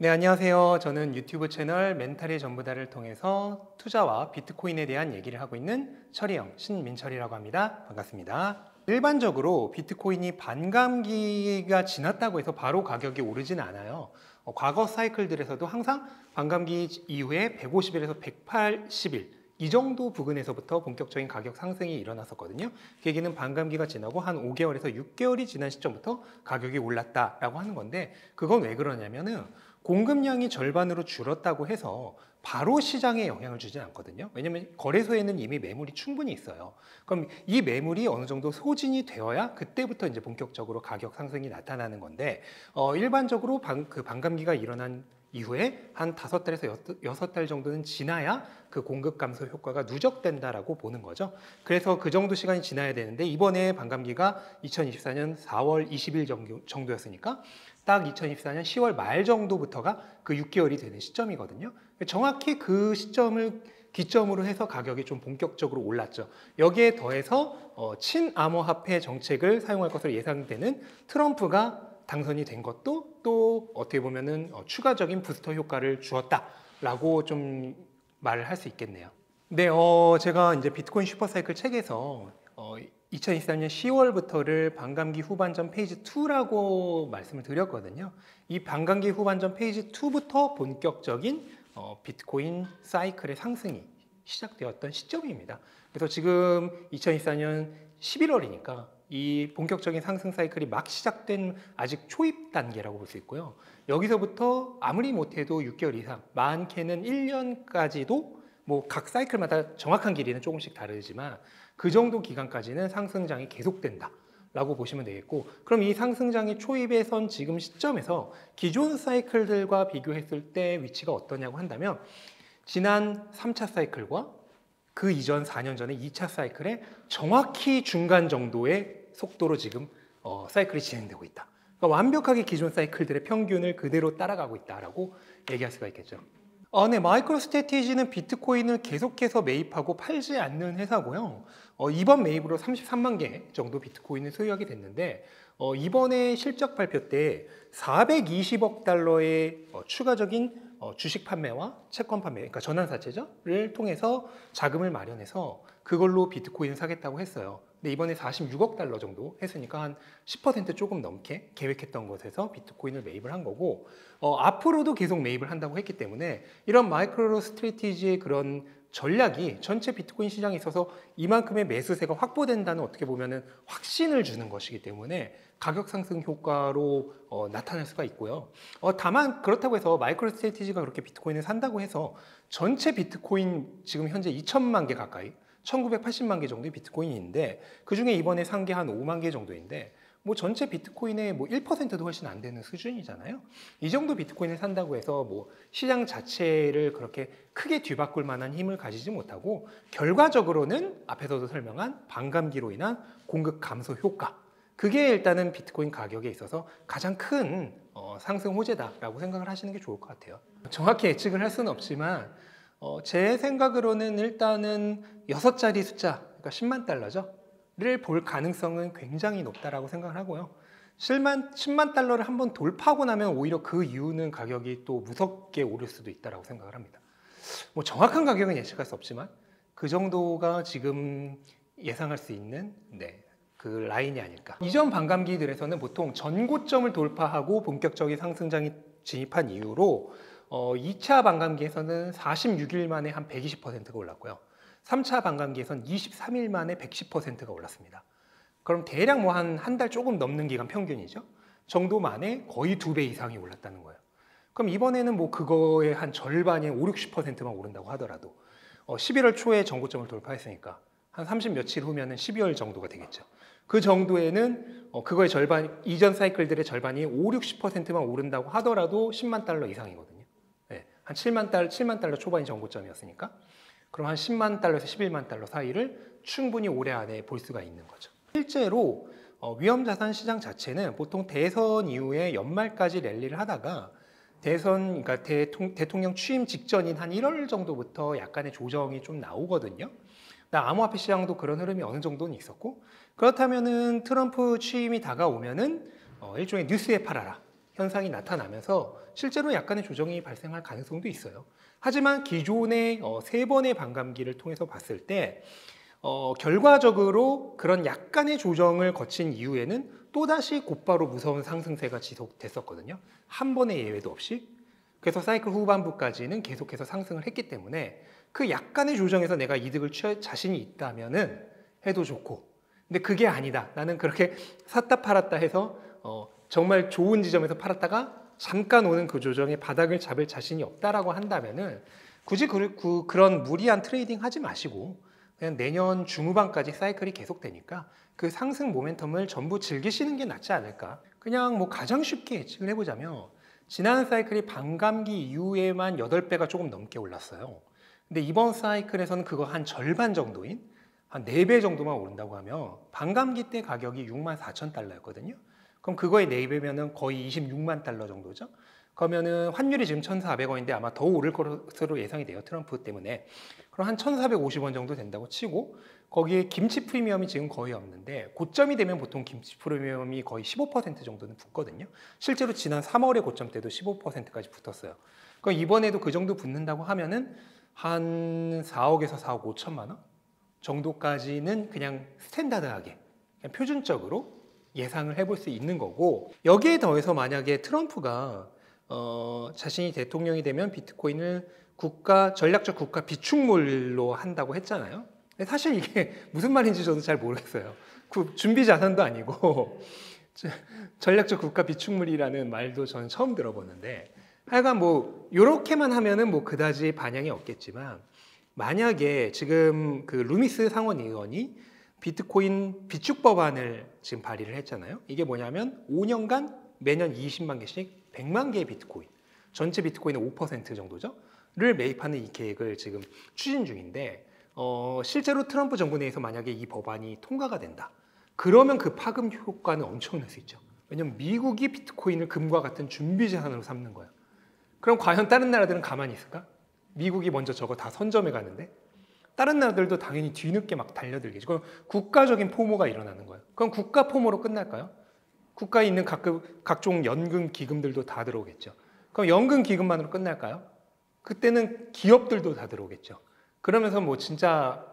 네, 안녕하세요. 저는 유튜브 채널 멘탈의 전부다를 통해서 투자와 비트코인에 대한 얘기를 하고 있는 철이형 신민철이라고 합니다. 반갑습니다. 일반적으로 비트코인이 반감기가 지났다고 해서 바로 가격이 오르지는 않아요. 과거 사이클들에서도 항상 반감기 이후에 150일에서 180일 이 정도 부근에서부터 본격적인 가격 상승이 일어났었거든요. 그 얘기는 반감기가 지나고 한 5개월에서 6개월이 지난 시점부터 가격이 올랐다라고 하는 건데, 그건 왜 그러냐면은 공급량이 절반으로 줄었다고 해서 바로 시장에 영향을 주진 않거든요. 왜냐하면 거래소에는 이미 매물이 충분히 있어요. 그럼 이 매물이 어느 정도 소진이 되어야 그때부터 이제 본격적으로 가격 상승이 나타나는 건데, 일반적으로 반감기가 일어난 이후에 한 5달에서 6달 정도는 지나야 그 공급 감소 효과가 누적된다라고 보는 거죠. 그래서 그 정도 시간이 지나야 되는데, 이번에 반감기가 2024년 4월 20일 정도였으니까 딱 2024년 10월 말 정도부터가 그 6개월이 되는 시점이거든요. 정확히 그 시점을 기점으로 해서 가격이 좀 본격적으로 올랐죠. 여기에 더해서 친암호화폐 정책을 사용할 것으로 예상되는 트럼프가 당선이 된 것도 또 어떻게 보면은 추가적인 부스터 효과를 주었다라고 좀 말을 할 수 있겠네요. 네, 제가 이제 비트코인 슈퍼사이클 책에서 2024년 10월부터를 반감기 후반전 페이지 2라고 말씀을 드렸거든요. 이 반감기 후반전 페이지 2부터 본격적인 비트코인 사이클의 상승이 시작되었던 시점입니다. 그래서 지금 2024년 11월이니까 이 본격적인 상승 사이클이 막 시작된 아직 초입 단계라고 볼 수 있고요. 여기서부터 아무리 못해도 6개월 이상, 많게는 1년까지도 뭐 각 사이클마다 정확한 길이는 조금씩 다르지만 그 정도 기간까지는 상승장이 계속된다라고 보시면 되겠고, 그럼 이 상승장이 초입에 선 지금 시점에서 기존 사이클들과 비교했을 때 위치가 어떠냐고 한다면, 지난 3차 사이클과 그 이전 4년 전에 2차 사이클의 정확히 중간 정도의 속도로 지금 사이클이 진행되고 있다. 그러니까 완벽하게 기존 사이클들의 평균을 그대로 따라가고 있다라고 얘기할 수가 있겠죠. 네, 마이크로 스트래티지는 비트코인을 계속해서 매입하고 팔지 않는 회사고요. 이번 매입으로 33만 개 정도 비트코인을 소유하게 됐는데, 이번에 실적 발표 때 420억 달러의 추가적인 주식 판매와 채권 판매, 그러니까 전환사채를 통해서 자금을 마련해서 그걸로 비트코인을 사겠다고 했어요. 근데 이번에 46억 달러 정도 했으니까 한 10% 조금 넘게 계획했던 곳에서 비트코인을 매입을 한 거고, 앞으로도 계속 매입을 한다고 했기 때문에 이런 마이크로 스트래티지의 그런 전략이 전체 비트코인 시장에 있어서 이만큼의 매수세가 확보된다는, 어떻게 보면은 확신을 주는 것이기 때문에 가격 상승 효과로 나타날 수가 있고요. 다만 그렇다고 해서 마이크로 스트래티지가 그렇게 비트코인을 산다고 해서 전체 비트코인 지금 현재 2천만 개 가까이 1980만 개 정도의 비트코인이 있는데, 그 중에 이번에 산 게 한 5만 개 정도인데, 뭐 전체 비트코인의 뭐 1%도 훨씬 안 되는 수준이잖아요. 이 정도 비트코인을 산다고 해서 뭐 시장 자체를 그렇게 크게 뒤바꿀 만한 힘을 가지지 못하고, 결과적으로는 앞에서도 설명한 반감기로 인한 공급 감소 효과, 그게 일단은 비트코인 가격에 있어서 가장 큰 상승 호재다라고 생각을 하시는 게 좋을 것 같아요. 정확히 예측을 할 수는 없지만 제 생각으로는 일단은 6자리 숫자, 그러니까 10만 달러죠. 를 볼 가능성은 굉장히 높다라고 생각을 하고요. 10만 달러를 한번 돌파하고 나면 오히려 그 이후는 가격이 또 무섭게 오를 수도 있다라고 생각을 합니다. 뭐 정확한 가격은 예측할 수 없지만 그 정도가 지금 예상할 수 있는 그 라인이 아닐까. 이전 반감기들에서는 보통 전고점을 돌파하고 본격적인 상승장이 진입한 이후로 2차 반감기에서는 46일 만에 한 120%가 올랐고요. 3차 반감기에서는 23일 만에 110%가 올랐습니다. 그럼 대략 뭐 한 달 조금 넘는 기간 평균이죠. 정도 만에 거의 2배 이상이 올랐다는 거예요. 그럼 이번에는 뭐 그거의 한 절반이 5, 60%만 오른다고 하더라도 11월 초에 전고점을 돌파했으니까 한 30 며칠 후면은 12월 정도가 되겠죠. 그 정도에는 그거의 절반, 이전 사이클들의 절반이 5, 60%만 오른다고 하더라도 10만 달러 이상이거든요. 네, 한 7만 달러 초반이 전고점이었으니까. 그럼 한 10만 달러에서 11만 달러 사이를 충분히 올해 안에 볼 수가 있는 거죠. 실제로 위험자산 시장 자체는 보통 대선 이후에 연말까지 랠리를 하다가 그러니까 대통령 취임 직전인 한 1월 정도부터 약간의 조정이 좀 나오거든요. 암호화폐 시장도 그런 흐름이 어느 정도는 있었고, 그렇다면은 트럼프 취임이 다가오면은 일종의 뉴스에 팔아라, 현상이 나타나면서 실제로 약간의 조정이 발생할 가능성도 있어요. 하지만 기존의 3번의 반감기를 통해서 봤을 때 결과적으로 그런 약간의 조정을 거친 이후에는 또다시 곧바로 무서운 상승세가 지속됐었거든요. 한 번의 예외도 없이. 그래서 사이클 후반부까지는 계속해서 상승을 했기 때문에 그 약간의 조정에서 내가 이득을 취할 자신이 있다면은 해도 좋고, 근데 그게 아니다. 나는 그렇게 샀다 팔았다 해서 정말 좋은 지점에서 팔았다가 잠깐 오는 그 조정의 바닥을 잡을 자신이 없다라고 한다면은 굳이 그런 무리한 트레이딩 하지 마시고 그냥 내년 중후반까지 사이클이 계속되니까 그 상승 모멘텀을 전부 즐기시는 게 낫지 않을까. 그냥 뭐 가장 쉽게 예측을 해보자면 지난 사이클이 반감기 이후에만 8배가 조금 넘게 올랐어요. 근데 이번 사이클에서는 그거 한 절반 정도인 한 4배 정도만 오른다고 하면 반감기 때 가격이 64,000달러였거든요. 그럼 그거의 4배면은 거의 26만 달러 정도죠. 그러면은 환율이 지금 1,400원인데 아마 더 오를 것으로 예상이 돼요. 트럼프 때문에. 그럼 한 1,450원 정도 된다고 치고 거기에 김치 프리미엄이 지금 거의 없는데 고점이 되면 보통 김치 프리미엄이 거의 15% 정도는 붙거든요. 실제로 지난 3월의 고점 때도 15%까지 붙었어요. 그럼 이번에도 그 정도 붙는다고 하면은 한 4억에서 4억 5천만 원 정도까지는 그냥 스탠다드하게 그냥 표준적으로 예상을 해볼 수 있는 거고, 여기에 더해서 만약에 트럼프가 자신이 대통령이 되면 비트코인을 전략적 국가 비축물로 한다고 했잖아요. 근데 사실 이게 무슨 말인지 저도 잘 모르겠어요. 준비 자산도 아니고 전략적 국가 비축물이라는 말도 저는 처음 들어보는데, 하여간 뭐 이렇게만 하면은 뭐 그다지 반향이 없겠지만 만약에 지금 그 루미스 상원 의원이 비트코인 비축 법안을 지금 발의를 했잖아요. 이게 뭐냐면 5년간 매년 20만 개씩 100만 개의 비트코인, 전체 비트코인의 5% 정도죠,를 매입하는 이 계획을 지금 추진 중인데 실제로 트럼프 정부 내에서 만약에 이 법안이 통과가 된다. 그러면 그 파급 효과는 엄청날 수 있죠. 왜냐면 미국이 비트코인을 금과 같은 준비 자산으로 삼는 거야. 그럼 과연 다른 나라들은 가만히 있을까? 미국이 먼저 저거 다 선점해 가는데 다른 나라들도 당연히 뒤늦게 막 달려들겠죠. 그럼 국가적인 포모가 일어나는 거예요. 그럼 국가 포모로 끝날까요? 국가에 있는 각종 연금 기금들도 다 들어오겠죠. 그럼 연금 기금만으로 끝날까요? 그때는 기업들도 다 들어오겠죠. 그러면서 뭐 진짜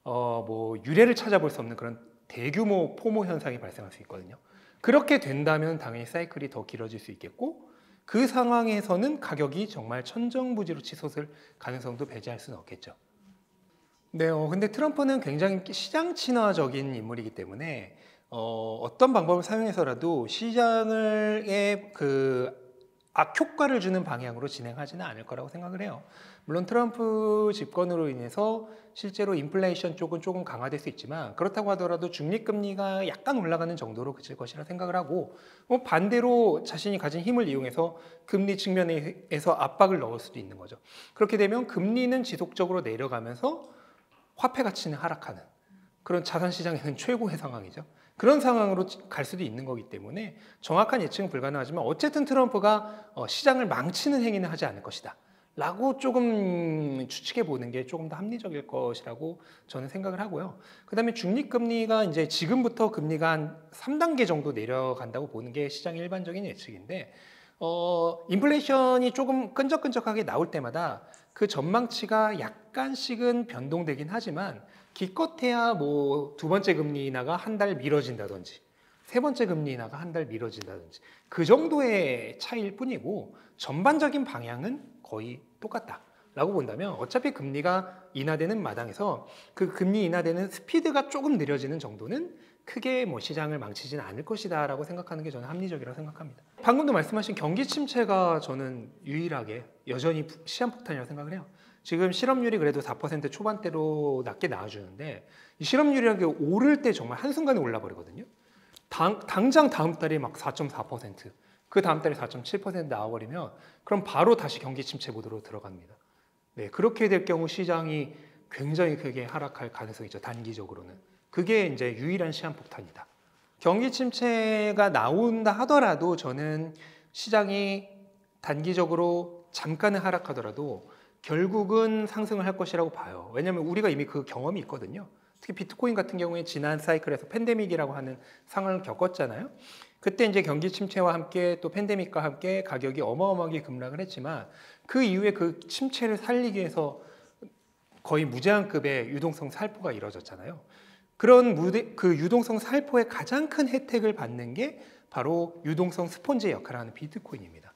뭐 유례를 찾아볼 수 없는 그런 대규모 포모 현상이 발생할 수 있거든요. 그렇게 된다면 당연히 사이클이 더 길어질 수 있겠고, 그 상황에서는 가격이 정말 천정부지로 치솟을 가능성도 배제할 수는 없겠죠. 네, 근데 트럼프는 굉장히 시장 친화적인 인물이기 때문에 어떤 방법을 사용해서라도 시장의 그 악효과를 주는 방향으로 진행하지는 않을 거라고 생각을 해요. 물론 트럼프 집권으로 인해서 실제로 인플레이션 쪽은 조금 강화될 수 있지만 그렇다고 하더라도 중립금리가 약간 올라가는 정도로 그칠 것이라 생각을 하고, 반대로 자신이 가진 힘을 이용해서 금리 측면에서 압박을 넣을 수도 있는 거죠. 그렇게 되면 금리는 지속적으로 내려가면서 화폐 가치는 하락하는 그런 자산시장에는 최고의 상황이죠. 그런 상황으로 갈 수도 있는 거기 때문에 정확한 예측은 불가능하지만 어쨌든 트럼프가 시장을 망치는 행위는 하지 않을 것이다 라고 조금 추측해 보는 게 조금 더 합리적일 것이라고 저는 생각을 하고요. 그 다음에 중립금리가 이제 지금부터 금리가 한 3단계 정도 내려간다고 보는 게 시장의 일반적인 예측인데, 인플레이션이 조금 끈적끈적하게 나올 때마다 그 전망치가 약간씩은 변동되긴 하지만 기껏해야 뭐 2번째 금리 인하가 한 달 미뤄진다든지 3번째 금리 인하가 한 달 미뤄진다든지 그 정도의 차이일 뿐이고 전반적인 방향은 거의 똑같다라고 본다면 어차피 금리가 인하되는 마당에서 그 금리 인하되는 스피드가 조금 느려지는 정도는 크게 뭐 시장을 망치지는 않을 것이다 라고 생각하는 게 저는 합리적이라고 생각합니다. 방금도 말씀하신 경기 침체가 저는 유일하게 여전히 시한폭탄이라고 생각을 해요. 지금 실업률이 그래도 4% 초반대로 낮게 나와주는데 이 실업률이라는 게 오를 때 정말 한순간에 올라버리거든요. 당장 다음 달에 막 4.4%, 그 다음 달에 4.7% 나와버리면 그럼 바로 다시 경기 침체 모드로 들어갑니다. 네, 그렇게 될 경우 시장이 굉장히 크게 하락할 가능성이 있죠. 단기적으로는. 그게 이제 유일한 시한폭탄이다. 경기 침체가 나온다 하더라도 저는 시장이 단기적으로 잠깐은 하락하더라도 결국은 상승을 할 것이라고 봐요. 왜냐하면 우리가 이미 그 경험이 있거든요. 특히 비트코인 같은 경우에 지난 사이클에서 팬데믹이라고 하는 상황을 겪었잖아요. 그때 이제 경기 침체와 함께 또 팬데믹과 함께 가격이 어마어마하게 급락을 했지만 그 이후에 그 침체를 살리기 위해서 거의 무제한급의 유동성 살포가 이루어졌잖아요. 그 유동성 살포의 가장 큰 혜택을 받는 게 바로 유동성 스폰지의 역할을 하는 비트코인입니다.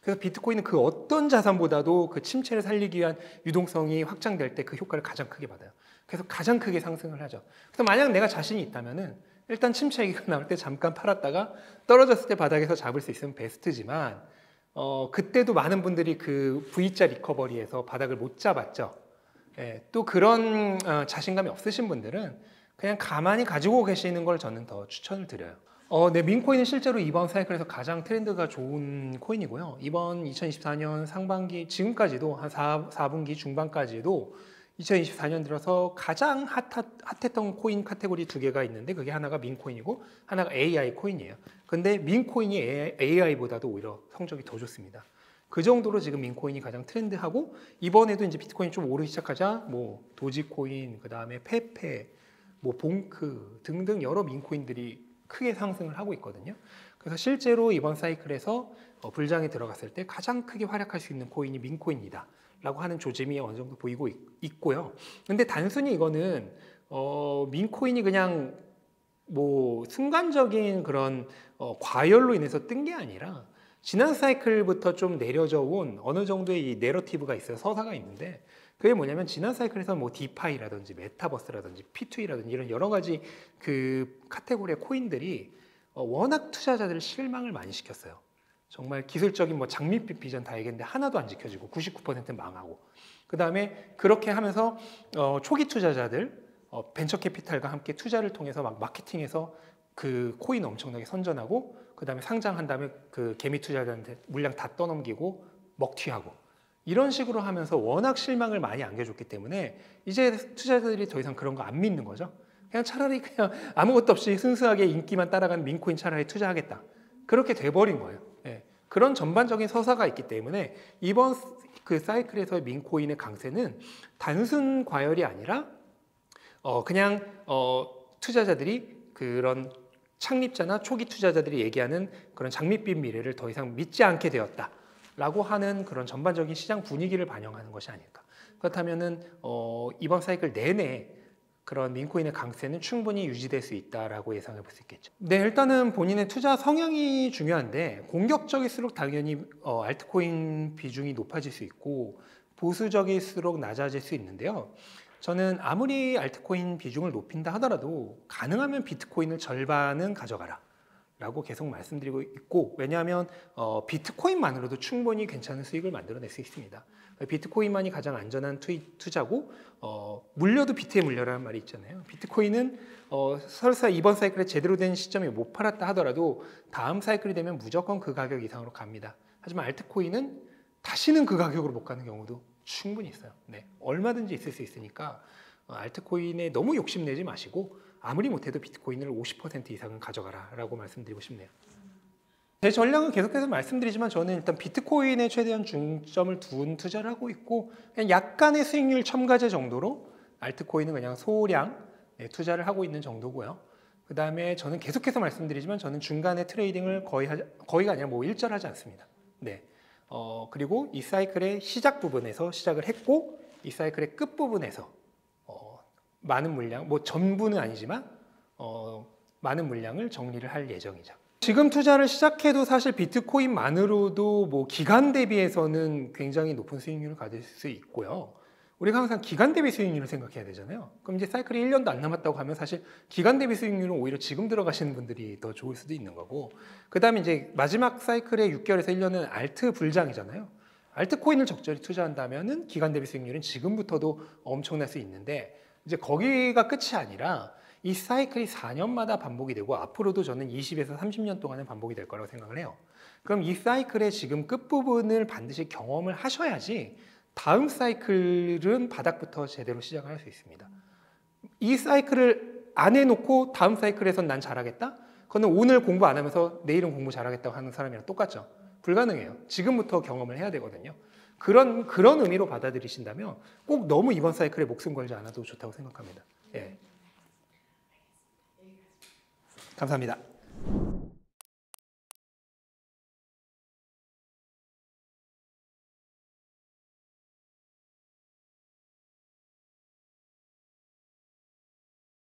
그래서 비트코인은 그 어떤 자산보다도 그 침체를 살리기 위한 유동성이 확장될 때 그 효과를 가장 크게 받아요. 그래서 가장 크게 상승을 하죠. 그래서 만약 내가 자신이 있다면은 일단 침체 얘기가 나올 때 잠깐 팔았다가 떨어졌을 때 바닥에서 잡을 수 있으면 베스트지만 그때도 많은 분들이 그 V자 리커버리에서 바닥을 못 잡았죠. 예, 또 그런 자신감이 없으신 분들은 그냥 가만히 가지고 계시는 걸 저는 더 추천을 드려요. 네, 민코인은 실제로 이번 사이클에서 가장 트렌드가 좋은 코인이고요. 이번 2024년 상반기 지금까지도 한 4분기 중반까지도 2024년 들어서 가장 핫했던 코인 카테고리 두 개가 있는데 그게 하나가 민코인이고 하나가 AI 코인이에요. 근데 민코인이 AI보다도 오히려 성적이 더 좋습니다. 그 정도로 지금 민코인이 가장 트렌드하고 이번에도 이제 비트코인이 좀 오르기 시작하자 뭐 도지코인, 그 다음에 페페, 뭐 봉크 등등 여러 민코인들이 크게 상승을 하고 있거든요. 그래서 실제로 이번 사이클에서 불장에 들어갔을 때 가장 크게 활약할 수 있는 코인이 민코인이다 라고 하는 조짐이 어느 정도 보이고 있고요. 근데 단순히 이거는 민코인이 그냥 뭐 순간적인 그런 과열로 인해서 뜬 게 아니라 지난 사이클부터 좀 내려져 온 어느 정도의 이 내러티브가 있어요. 서사가 있는데 그게 뭐냐면 지난 사이클에서 뭐 디파이라든지 메타버스라든지 P2E라든지 이런 여러 가지 그 카테고리의 코인들이 워낙 투자자들을 실망을 많이 시켰어요. 정말 기술적인 뭐 장밋빛 비전 다 얘기했는데 하나도 안 지켜지고 99%는 망하고 그 다음에 그렇게 하면서 초기 투자자들 벤처 캐피탈과 함께 투자를 통해서 막 마케팅해서 그 코인 엄청나게 선전하고 그 다음에 상장한 다음에 그 개미 투자자한테 물량 다 떠넘기고 먹튀하고 이런 식으로 하면서 워낙 실망을 많이 안겨줬기 때문에 이제 투자자들이 더 이상 그런 거 안 믿는 거죠. 그냥 차라리 그냥 아무것도 없이 순수하게 인기만 따라가는 민코인 차라리 투자하겠다. 그렇게 돼버린 거예요. 예. 그런 전반적인 서사가 있기 때문에 이번 그 사이클에서의 민코인의 강세는 단순 과열이 아니라 그냥 투자자들이 그런 창립자나 초기 투자자들이 얘기하는 그런 장밋빛 미래를 더 이상 믿지 않게 되었다라고 하는 그런 전반적인 시장 분위기를 반영하는 것이 아닐까. 그렇다면은 이번 사이클 내내 그런 민코인의 강세는 충분히 유지될 수 있다라고 예상해 볼 수 있겠죠. 네, 일단은 본인의 투자 성향이 중요한데 공격적일수록 당연히 알트코인 비중이 높아질 수 있고 보수적일수록 낮아질 수 있는데요. 저는 아무리 알트코인 비중을 높인다 하더라도 가능하면 비트코인을 절반은 가져가라 라고 계속 말씀드리고 있고 왜냐하면 비트코인만으로도 충분히 괜찮은 수익을 만들어낼 수 있습니다. 비트코인만이 가장 안전한 투자고 물려도 비트에 물려라는 말이 있잖아요. 비트코인은 설사 이번 사이클에 제대로 된 시점에 못 팔았다 하더라도 다음 사이클이 되면 무조건 그 가격 이상으로 갑니다. 하지만 알트코인은 다시는 그 가격으로 못 가는 경우도 충분히 있어요. 네, 얼마든지 있을 수 있으니까 알트코인에 너무 욕심내지 마시고 아무리 못해도 비트코인을 50% 이상은 가져가라 라고 말씀드리고 싶네요. 제 전략은 계속해서 말씀드리지만 저는 일단 비트코인에 최대한 중점을 둔 투자를 하고 있고 그냥 약간의 수익률 첨가제 정도로 알트코인은 그냥 소량 투자를 하고 있는 정도고요. 그 다음에 저는 계속해서 말씀드리지만 저는 중간에 트레이딩을 거의가 아니라 뭐 일절하지 않습니다. 네. 그리고 이 사이클의 시작 부분에서 시작을 했고 이 사이클의 끝 부분에서 많은 물량, 뭐 전부는 아니지만 많은 물량을 정리를 할 예정이죠. 지금 투자를 시작해도 사실 비트코인만으로도 뭐 기간 대비해서는 굉장히 높은 수익률을 가질 수 있고요. 우리가 항상 기간 대비 수익률을 생각해야 되잖아요. 그럼 이제 사이클이 1년도 안 남았다고 하면 사실 기간 대비 수익률은 오히려 지금 들어가시는 분들이 더 좋을 수도 있는 거고 그 다음에 이제 마지막 사이클의 6개월에서 1년은 알트 불장이잖아요. 알트코인을 적절히 투자한다면은 기간 대비 수익률은 지금부터도 엄청날 수 있는데 이제 거기가 끝이 아니라 이 사이클이 4년마다 반복이 되고 앞으로도 저는 20에서 30년 동안은 반복이 될 거라고 생각을 해요. 그럼 이 사이클의 지금 끝부분을 반드시 경험을 하셔야지 다음 사이클은 바닥부터 제대로 시작을 할 수 있습니다. 이 사이클을 안 해놓고 다음 사이클에선 난 잘하겠다? 그거는 오늘 공부 안 하면서 내일은 공부 잘하겠다고 하는 사람이랑 똑같죠. 불가능해요. 지금부터 경험을 해야 되거든요. 그런 의미로 받아들이신다면 꼭 너무 이번 사이클에 목숨 걸지 않아도 좋다고 생각합니다. 예. 감사합니다.